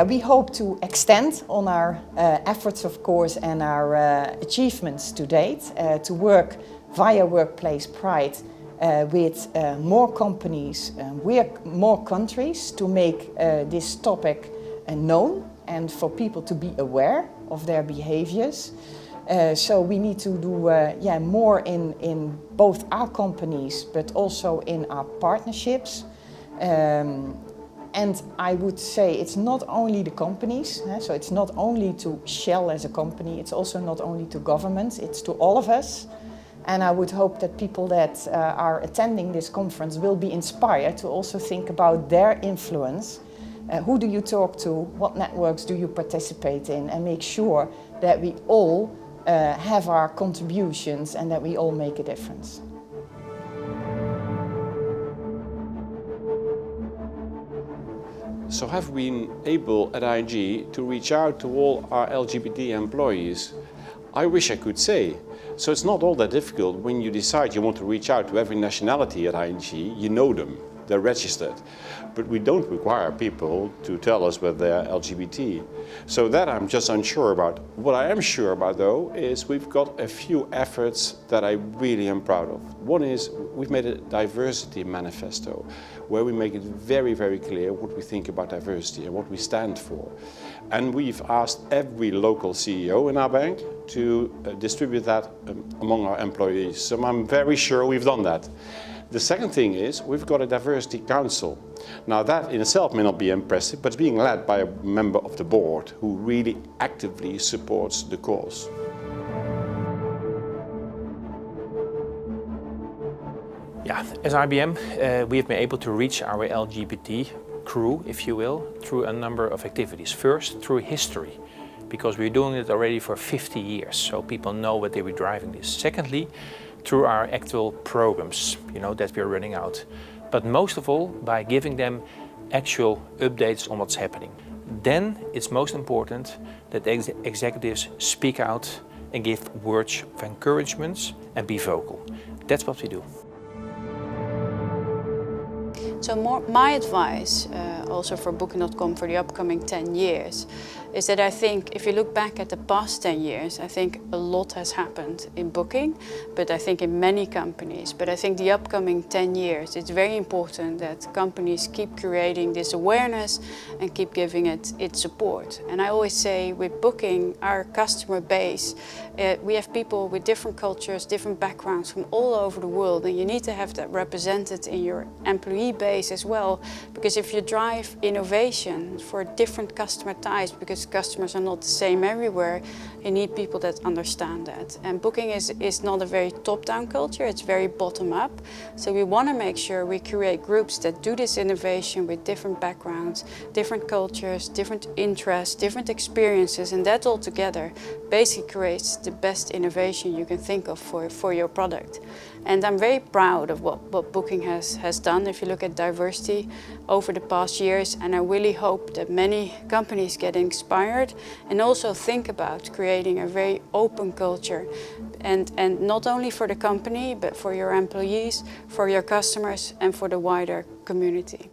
we hope to extend on our efforts, of course, and our achievements to date, to work via Workplace Pride with more companies, more countries, to make this topic known and for people to be aware of their behaviors. So we need to do more in both our companies, but also in our partnerships. And I would say it's not only the companies, so it's not only to Shell as a company, it's also not only to governments, it's to all of us. And I would hope that people that are attending this conference will be inspired to also think about their influence. Who do you talk to? What networks do you participate in? And make sure that we all have our contributions and that we all make a difference. So have we been able at ING to reach out to all our LGBT employees? I wish I could say. So it's not all that difficult when you decide you want to reach out to every nationality at ING, you know them, they're registered. But we don't require people to tell us whether they're LGBT. So that I'm just unsure about. What I am sure about though is we've got a few efforts that I really am proud of. One is we've made a diversity manifesto where we make it very, very clear what we think about diversity and what we stand for. And we've asked every local CEO in our bank to distribute that among our employees. So I'm very sure we've done that. The second thing is we've got a diversity council. Now that in itself may not be impressive, but it's being led by a member of the board who really actively supports the cause. Yeah, as IBM, we have been able to reach our LGBT crew, if you will, through a number of activities. First, through history, because we're doing it already for 50 years, so people know what they were driving this. Secondly, through our actual programs, that we're running out. But most of all, by giving them actual updates on what's happening. Then it's most important that executives speak out and give words of encouragement and be vocal. That's what we do. So my advice, also for Booking.com for the upcoming 10 years, is that I think if you look back at the past 10 years, I think a lot has happened in Booking, but I think in many companies. But I think the upcoming 10 years, it's very important that companies keep creating this awareness and keep giving it its support. And I always say with Booking, our customer base, we have people with different cultures, different backgrounds from all over the world, and you need to have that represented in your employee base as well, because if you drive innovation for different customer types, because customers are not the same everywhere, you need people that understand that. And Booking is not a very top-down culture, it's very bottom-up. So we want to make sure we create groups that do this innovation with different backgrounds, different cultures, different interests, different experiences, and that all together basically creates the best innovation you can think of for your product. And I'm very proud of what Booking has done if you look at diversity over the past years, and I really hope that many companies get inspired and also think about creating a very open culture, and not only for the company but for your employees, for your customers and for the wider community.